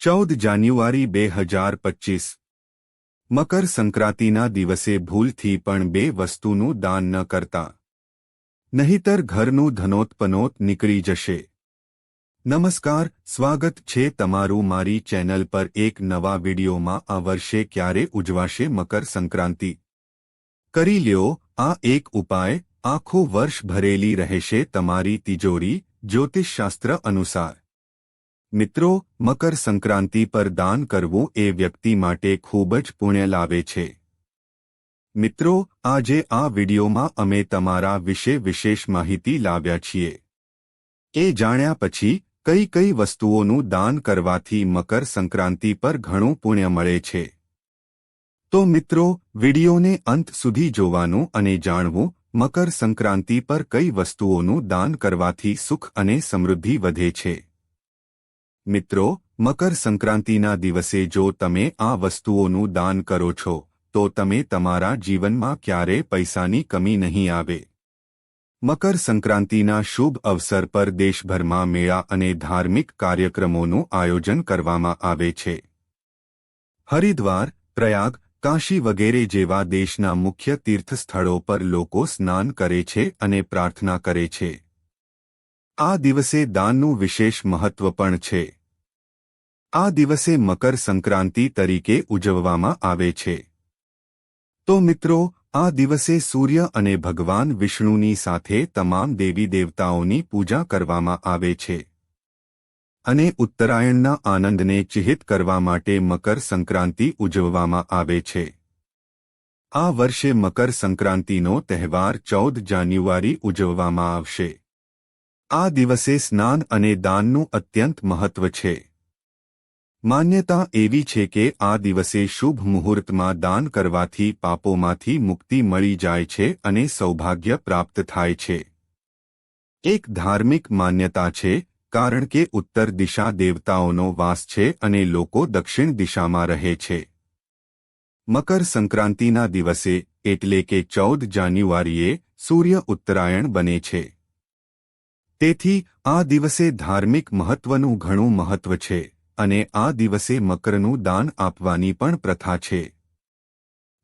14 જાન્યુઆરી 2025 મકર સંક્રાંતિના દિવસે ભૂલથી પણ બે વસ્તુનું દાન ન કરતા, નહીતર ઘરનું ધનોતપનોત નીકળી જશે. નમસ્કાર, સ્વાગત છે તમારું મારી ચેનલ પર એક નવા વિડીયોમાં. આ વર્ષે ક્યારે ઉજવાશે મકર સંક્રાંતિ? કરી લ્યો આ એક ઉપાય, આખું વર્ષ ભરેલી રહેશે તમારી તિજોરી, જ્યોતિષશાસ્ત્ર અનુસાર. મિત્રો, મકર સંક્રાંતિ પર દાન કરવું એ વ્યક્તિ માટે ખૂબ જ પુણ્ય લાવે છે. મિત્રો, આજે આ વિડીયોમાં અમે તમારા વિશે વિશેષ માહિતી લાવ્યા છીએ. એ જાણ્યા પછી કઈ કઈ વસ્તુઓનું દાન કરવાથી મકર સંક્રાંતિ પર ઘણું પુણ્ય મળે છે. તો મિત્રો, વિડીયોને અંત સુધી જોવાનું અને જાણવું, મકર સંક્રાંતિ પર કઈ વસ્તુઓનું દાન કરવાથી સુખ અને સમૃદ્ધિ વધે છે. મિત્રો, મકર સંક્રાંતિના દિવસે જો તમે આ વસ્તુઓનું દાન કરો છો, તો તમે તમારા જીવનમાં ક્યારે પૈસાની કમી નહીં આવે. મકર સંક્રાંતિના શુભ અવસર પર દેશભરમાં મેળા અને ધાર્મિક કાર્યક્રમોનું આયોજન કરવામાં આવે છે. હરિદ્વાર, પ્રયાગ, કાશી વગેરે જેવા દેશના મુખ્ય તીર્થસ્થળો પર લોકો સ્નાન કરે છે અને પ્રાર્થના કરે છે. આ દિવસે દાનનું વિશેષ મહત્વ પણ છે. આ દિવસે મકર સંક્રાંતિ તરીકે ઉજવવામાં આવે છે. તો મિત્રો, આ દિવસે સૂર્ય અને ભગવાન વિષ્ણુની સાથે તમામ દેવી દેવતાઓની પૂજા કરવામાં આવે છે. અને ઉત્તરાયણના આનંદને ચિહિત કરવા માટે મકર સંક્રાંતિ ઉજવવામાં આવે છે. આ વર્ષે મકર સંક્રાંતિનો તહેવાર 14 જાન્યુઆરી ઉજવવામાં આવશે. આ દિવસે સ્નાન અને દાનનું અત્યંત મહત્વ છે. માન્યતા એવી છે કે આ દિવસે શુભ મુહૂર્તમાં દાન કરવાથી પાપોમાંથી મુક્તિ મળી જાય છે અને સૌભાગ્ય પ્રાપ્ત થાય છે. એક ધાર્મિક માન્યતા છે, કારણ કે ઉત્તર દિશા દેવતાઓનો વાસ છે અને લોકો દક્ષિણ દિશામાં રહે છે. મકર સંક્રાંતિના દિવસે એટલે કે 14 જાન્યુઆરીએ સૂર્ય ઉત્તરાયણ બને છે. તેથી આ દિવસે ધાર્મિક મહત્વનું ઘણું મહત્વ છે અને આ દિવસે મકરનું દાન આપવાની પણ પ્રથા છે.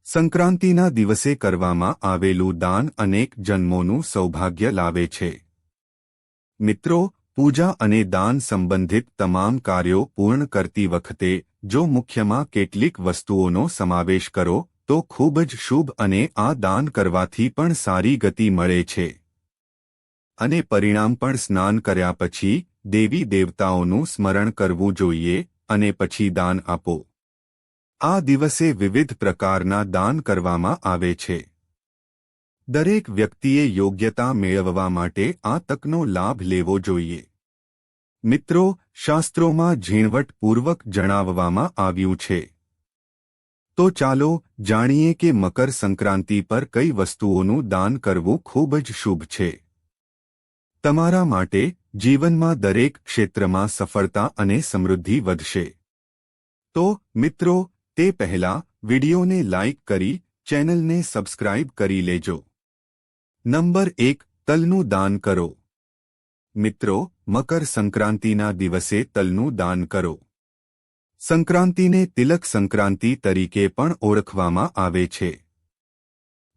સંક્રાંતિના દિવસે કરવામાં આવેલું દાન અનેક જન્મોનું સૌભાગ્ય લાવે છે. મિત્રો, પૂજા અને દાન સંબંધિત તમામ કાર્યો પૂર્ણ કરતી વખતે જો મુખ્યમાં કેટલીક વસ્તુઓનો સમાવેશ કરો તો ખૂબ જ શુભ અને આ દાન કરવાથી પણ સારી ગતિ મળે છે. અને પરિણામ પણ સ્નાન કર્યા પછી દેવી દેવતાઓનું સ્મરણ કરવું જોઈએ અને પછી દાન આપો. આ દિવસે વિવિધ પ્રકારના દાન કરવામાં આવે છે. દરેક વ્યક્તિએ યોગ્યતા મેળવવા માટે આ તકનો લાભ લેવો જોઈએ. મિત્રો, શાસ્ત્રોમાં ઝીણવટપૂર્વક જણાવવામાં આવ્યું છે. તો ચાલો જાણીએ કે મકર સંક્રાંતિ પર કઈ વસ્તુઓનું દાન કરવું ખૂબ જ શુભ છે. તમારા માટે જીવનમાં દરેક ક્ષેત્રમાં સફળતા અને સમૃદ્ધિ વધશે. તો મિત્રો, તે પહેલા વિડીયોને લાઇક કરી ચેનલને સબસ્ક્રાઇબ કરી લેજો. નંબર 1, તલનું દાન કરો. મિત્રો, મકર સંક્રાંતિના દિવસે તલનું દાન કરો. સંક્રાંતિને તિલક સંક્રાંતિ તરીકે પણ ઓળખવામાં આવે છે.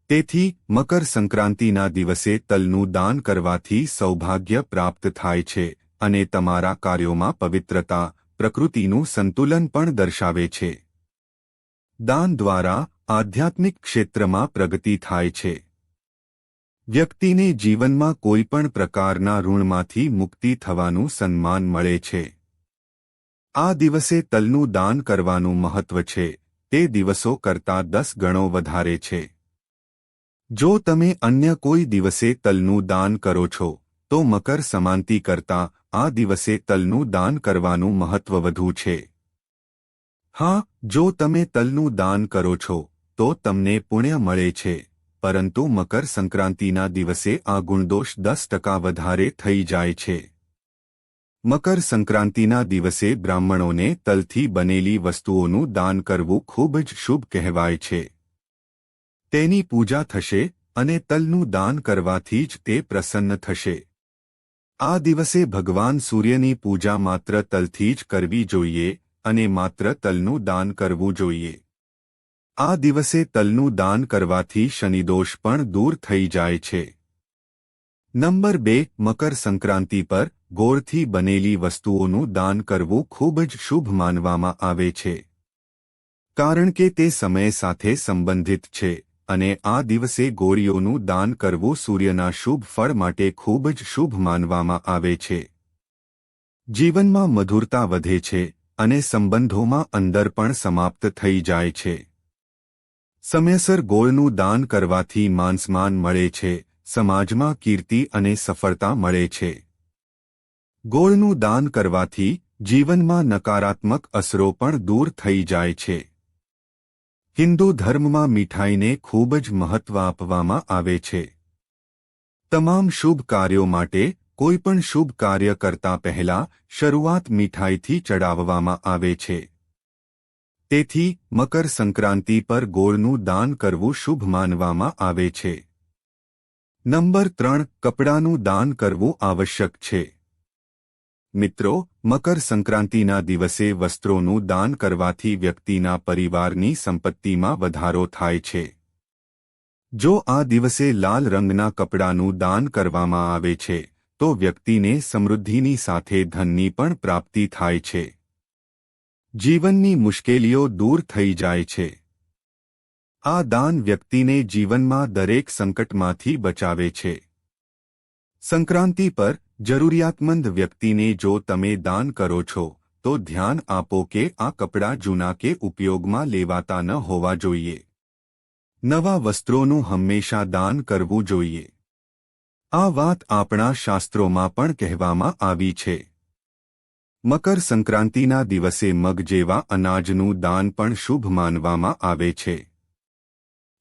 તેથી મકર સંક્રાંતિના દિવસે તલનું દાન કરવાથી સૌભાગ્ય પ્રાપ્ત થાય છે અને તમારા કાર્યોમાં પવિત્રતા, પ્રકૃતિનું સંતુલન પણ દર્શાવે છે. દાન દ્વારા આધ્યાત્મિક ક્ષેત્રમાં પ્રગતિ થાય છે. વ્યક્તિને જીવનમાં કોઈપણ પ્રકારના ઋણમાંથી મુક્તિ થવાનું સન્માન મળે છે. આ દિવસે તલનું દાન કરવાનું મહત્વ છે, તે દિવસો કરતાં 10 ગણો વધારે છે. જો તમે અન્ય કોઈ દિવસે તલનું દાન કરો છો, તો મકર સંક્રાંતિ કરતાં આ દિવસે તલનું દાન કરવાનું મહત્વ વધુ છે. હા, જો તમે તલનું દાન કરો છો, તો તમને પુણ્ય મળે છે, પરંતુ મકર સંક્રાંતિના દિવસે આ ગુણદોષ 10% વધારે થઈ જાય છે. મકર સંક્રાંતિના દિવસે બ્રાહ્મણોને તલથી બનેલી વસ્તુઓનું દાન કરવું ખૂબ જ શુભ કહેવાય છે. તેની પૂજા થશે અને તલનું દાન કરવાથી જ તે પ્રસન્ન થશે. આ દિવસે ભગવાન સૂર્યની પૂજા માત્ર તલથી જ કરવી જોઈએ અને માત્ર તલનું દાન કરવું જોઈએ. આ દિવસે તલનું દાન કરવાથી શનિદોષ પણ દૂર થઈ જાય છે. નંબર 2. મકર સંક્રાંતિ પર ગોળથી બનેલી વસ્તુઓનું દાન કરવું ખૂબ જ શુભ માનવામાં આવે છે. કારણ કે તે સમય સાથે સંબંધિત છે અને આ દિવસે ગોળીઓનું દાન કરવું સૂર્યના શુભ ફળ માટે ખૂબ જ શુભ માનવામાં આવે છે. જીવનમાં મધુરતા વધે છે અને સંબંધોમાં અંતર પણ સમાપ્ત થઈ જાય છે. સમયસર ગોળનું દાન કરવાથી માન-સન્માન મળે છે, સમાજમાં કીર્તિ અને સફળતા મળે છે. ગોળનું દાન કરવાથી જીવનમાં નકારાત્મક અસરો પણ દૂર થઈ જાય છે. હિન્દુ ધર્મમાં મીઠાઈને ખૂબ જ મહત્વ આપવામાં આવે છે. તમામ શુભ કાર્યો માટે કોઈપણ શુભ કાર્ય કરતા પહેલા શરૂઆત મીઠાઈથી ચડાવવામાં આવે છે. તેથી મકર સંક્રાંતિ પર ગોળનું દાન કરવું શુભ માનવામાં આવે છે. નંબર 3. કપડાનું દાન કરવું આવશ્યક છે. મિત્રો, મકર સંક્રાંતિના દિવસે વસ્ત્રોનું દાન કરવાથી વ્યક્તિના પરિવારની સંપત્તિમાં વધારો થાય છે. જો આ દિવસે લાલ રંગના કપડાનું દાન કરવામાં આવે છે તો વ્યક્તિને સમૃદ્ધિની સાથે ધનની પણ પ્રાપ્તિ થાય છે. જીવનની મુશ્કેલીઓ દૂર થઈ જાય છે. આ દાન વ્યક્તિને જીવનમાં દરેક સંકટમાંથી બચાવે છે. સંક્રાંતિ પર જરૂરિયાતમંદ વ્યક્તિને જો તમે દાન કરો છો તો ધ્યાન આપો કે આ કપડાં જૂના કે ઉપયોગમાં લેવાતા ન હોવા જોઈએ. નવા વસ્ત્રોનું હંમેશા દાન કરવું જોઈએ. આ વાત આપણા શાસ્ત્રોમાં પણ કહેવામાં આવી છે. મકર સંક્રાંતિના દિવસે મગ જેવા અનાજનું દાન પણ શુભ માનવામાં આવે છે.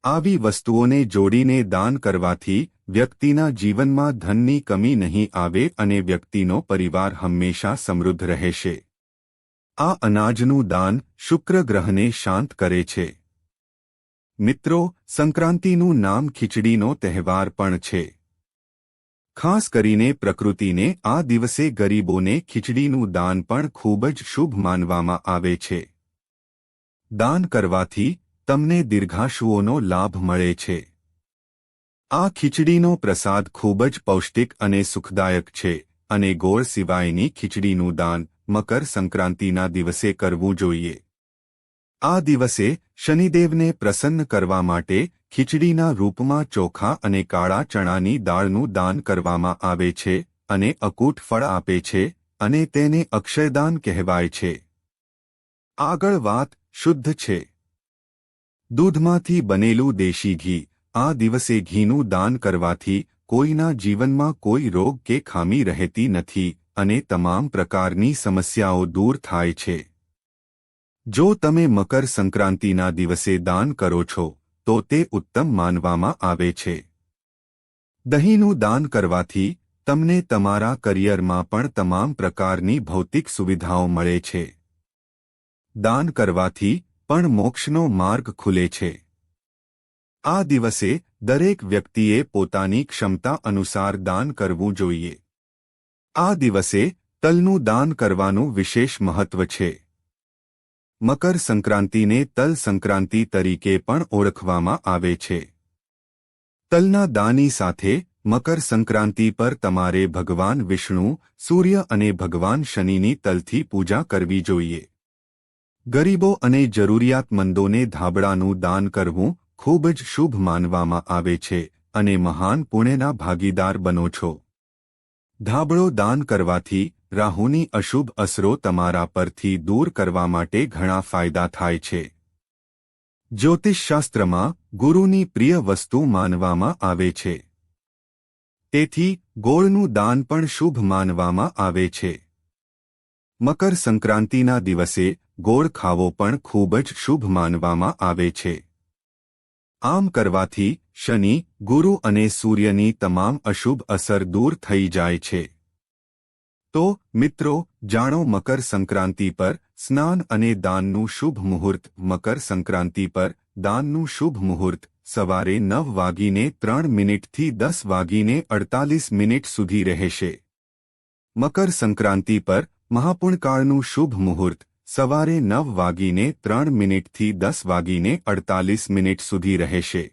આવી વસ્તુઓને જોડીને દાન કરવાથી વ્યક્તિના જીવનમાં ધનની કમી નહીં આવે અને વ્યક્તિનો પરિવાર હંમેશા સમૃદ્ધ રહેશે. આ અનાજનું દાન શુક્ર ગ્રહને શાંત કરે છે. મિત્રો, સંક્રાંતિનું નામ ખીચડીનો તહેવાર પણ છે. ખાસ કરીને પ્રકૃતિને આ દિવસે ગરીબોને ખીચડીનું દાન પણ ખૂબ જ શુભ માનવામાં આવે છે. દાન કરવાથી તમને દીર્ઘાયુનો લાભ મળે છે. આ ખીચડીનો પ્રસાદ ખૂબ જ પૌષ્ટિક અને સુખદાયક છે અને ગોળ સિવાયની ખીચડીનું દાન મકર સંક્રાંતિના દિવસે કરવું જોઈએ. આ દિવસે શનિદેવને પ્રસન્ન કરવા માટે ખીચડીના રૂપમાં ચોખા અને કાળા ચણાની દાળનું દાન કરવામાં આવે છે અને અકૂટ ફળ આપે છે અને તેને અક્ષયદાન કહેવાય છે. આગળ વાત શુદ્ધ છે. દૂધમાંથી બનેલું દેશી ઘી. આ દિવસે ઘીનું દાન કરવાથી કોઈના જીવનમાં કોઈ રોગ કે ખામી રહેતી નથી અને તમામ પ્રકારની સમસ્યાઓ દૂર થાય છે. જો તમે મકર સંક્રાંતિના દિવસે દાન કરો છો તો તે ઉત્તમ માનવામાં આવે છે. દહીંનું દાન કરવાથી તમને તમારા કરિયરમાં પણ તમામ પ્રકારની ભૌતિક સુવિધાઓ મળે છે. દાન કરવાથી પણ મોક્ષનો માર્ગ ખુલે છે. આ દિવસે દરેક વ્યક્તિએ પોતાની ક્ષમતા અનુસાર દાન કરવું જોઈએ. આ દિવસે તલનું દાન કરવાનું વિશેષ મહત્વ છે. મકર સંક્રાંતિને તલ સંક્રાંતિ તરીકે પણ ઓળખવામાં આવે છે. તલના દાનની સાથે મકર સંક્રાંતિ પર તમારે ભગવાન વિષ્ણુ, સૂર્ય અને ભગવાન શનિની તલથી પૂજા કરવી જોઈએ. ગરીબો અને જરૂરિયાતમંદોને ધાબળાનું દાન કરવું ખૂબ જ શુભ માનવામાં આવે છે અને મહાન પુણ્યના ભાગીદાર બનો છો. ધાબળો દાન કરવાથી રાહુની અશુભ અસરો તમારા પરથી દૂર કરવા માટે ઘણા ફાયદા થાય છે. જ્યોતિષશાસ્ત્રમાં ગુરુની પ્રિય વસ્તુ માનવામાં આવે છે. તેથી ગોળનું દાન પણ શુભ માનવામાં આવે છે. મકર સંક્રાંતિના દિવસે ગોળ ખાવો પણ ખૂબ જ શુભ માનવામાં આવે છે. આમ કરવાથી શનિ, ગુરુ અને સૂર્યની તમામ અશુભ અસર દૂર થઈ જાય છે. તો મિત્રો, જાણો મકર સંક્રાંતિ પર સ્નાન અને દાનનું શુભ મુહૂર્ત. મકર સંક્રાંતિ પર દાનનું શુભ મુહૂર્ત સવારે 9:03 થી 10:48 સુધી રહેશે. મકર સંક્રાંતિ પર મહાપુણકાળનું શુભ મુહૂર્ત સવારે 9:03 થી 10:48 સુધી રહેશે.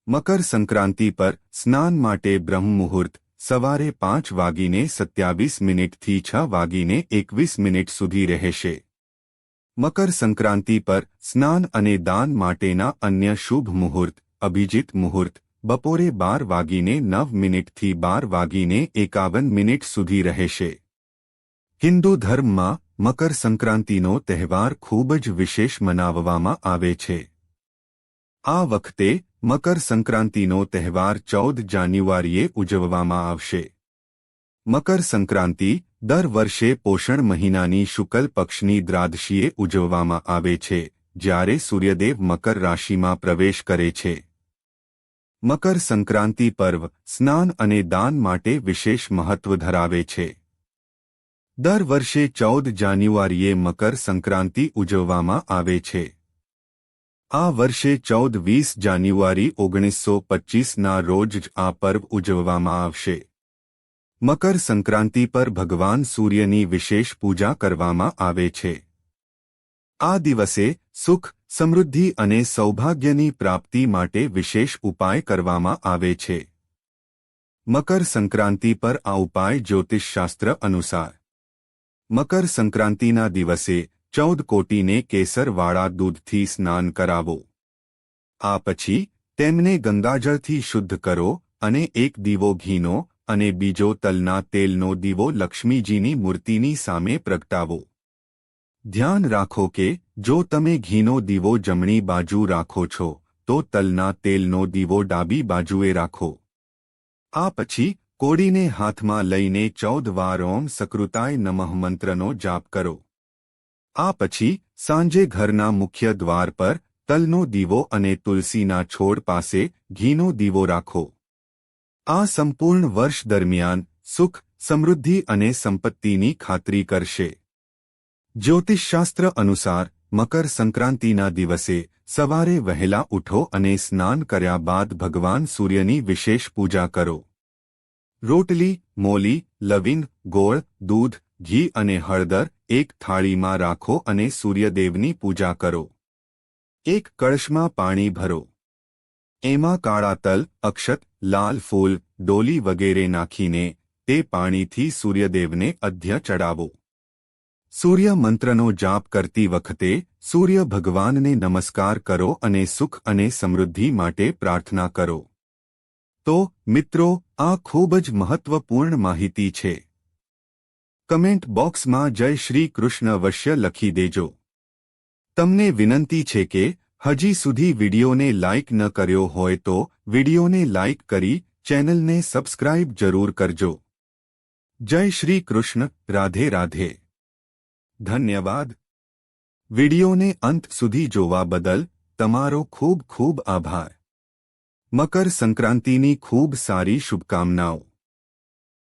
મકર સંક્રાંતિ પર સ્નાન માટે બ્રહ્મ મુહૂર્ત સવારે 5:27 થી 6:21 સુધી રહેશે. મકર સંક્રાંતિ પર સ્નાન અને દાન માટેના અન્ય શુભ મુહૂર્ત અભિજીત મુહૂર્ત બપોરે 12:09 થી 12:51 સુધી રહેશે. હિન્દુ ધર્મમાં મકર સંક્રાંતિનો તહેવાર ખૂબ જ વિશેષ મનાવવામાં આવે છે. આ વખતે મકર સંક્રાંતિનો તહેવાર 14 જાન્યુઆરીએ ઉજવવામાં આવશે. મકર સંક્રાંતિ દર વર્ષે પોષણ મહિનાની શુક્લ પક્ષની દ્રાદશીએ ઉજવવામાં આવે છે, જ્યારે સૂર્યદેવ મકર રાશિમાં પ્રવેશ કરે છે. મકર સંક્રાંતિ પર્વ સ્નાન અને દાન માટે વિશેષ મહત્વ ધરાવે છે. દર વર્ષે 14 જાન્યુઆરીએ મકર સંક્રાંતિ ઉજવવામાં આવે છે. આ વર્ષે 14-20 જાન્યુઆરી 1925ના રોજ જ આ પર્વ ઉજવવામાં આવશે. મકર સંક્રાંતિ પર ભગવાન સૂર્યની વિશેષ પૂજા કરવામાં આવે છે. આ દિવસે સુખ, સમૃદ્ધિ અને સૌભાગ્યની પ્રાપ્તિ માટે વિશેષ ઉપાય કરવામાં આવે છે. મકર સંક્રાંતિ પર આ ઉપાય જ્યોતિષશાસ્ત્ર અનુસાર મકર સંક્રાંતિના દિવસે 14 કોટીને કેસરવાળા દૂધથી સ્નાન કરાવો. આ પછી તેમને ગંગાજળથી શુદ્ધ કરો અને એક દીવો ઘીનો અને બીજો તલના તેલનો દીવો લક્ષ્મીજીની મૂર્તિની સામે પ્રગટાવો. ધ્યાન રાખો કે જો તમે ઘીનો દીવો જમણી બાજુ રાખો છો તો તલના તેલનો દીવો ડાબી બાજુએ રાખો. આ પછી કોડીને હાથમાં લઈને 14 વાર ઓમ સકૃતાય નમઃ મંત્રનો જાપ કરો. આ પછી સાંજે ઘરના મુખ્ય દ્વાર પર તલનો દીવો અને તુલસીના છોડ પાસે ઘીનો દીવો રાખો. આ સંપૂર્ણ વર્ષ દરમિયાન સુખ, સમૃદ્ધિ અને સંપત્તિની ખાતરી કરશે. જ્યોતિષશાસ્ત્ર અનુસાર મકર સંક્રાંતિના દિવસે સવારે વહેલા ઉઠો અને સ્નાન કર્યા બાદ ભગવાન સૂર્યની વિશેષ પૂજા કરો. રોટલી, મોલી, લવિંગ, ગોળ, દૂધ, ઘી અને હળદર એક થાળીમાં રાખો અને સૂર્યદેવની પૂજા કરો. એક કળશમાં પાણી ભરો. એમાં કાળા તલ, અક્ષત, લાલ ફૂલ, ડોલી વગેરે નાખીને તે પાણીથી સૂર્યદેવને અર્ઘ્ય ચડાવો. સૂર્ય મંત્રનો જાપ કરતી વખતે સૂર્ય ભગવાનને નમસ્કાર કરો અને સુખ અને સમૃદ્ધિ માટે પ્રાર્થના કરો. તો મિત્રો, આ ખૂબ જ મહત્વપૂર્ણ માહિતી છે. કમેન્ટ બોક્સમાં જય શ્રી કૃષ્ણ અવશ્ય લખી દેજો. તમને વિનંતી છે કે હજી સુધી વિડીયોને લાઇક ન કર્યો હોય તો વિડીયોને લાઇક કરી ચેનલને સબસ્ક્રાઇબ જરૂર કરજો. જય શ્રી કૃષ્ણ. રાધે રાધે. ધન્યવાદ. વિડીયોને અંત સુધી જોવા બદલ તમારો ખૂબ ખૂબ આભાર. મકર સંક્રાંતિની ખૂબ સારી શુભકામનાઓ.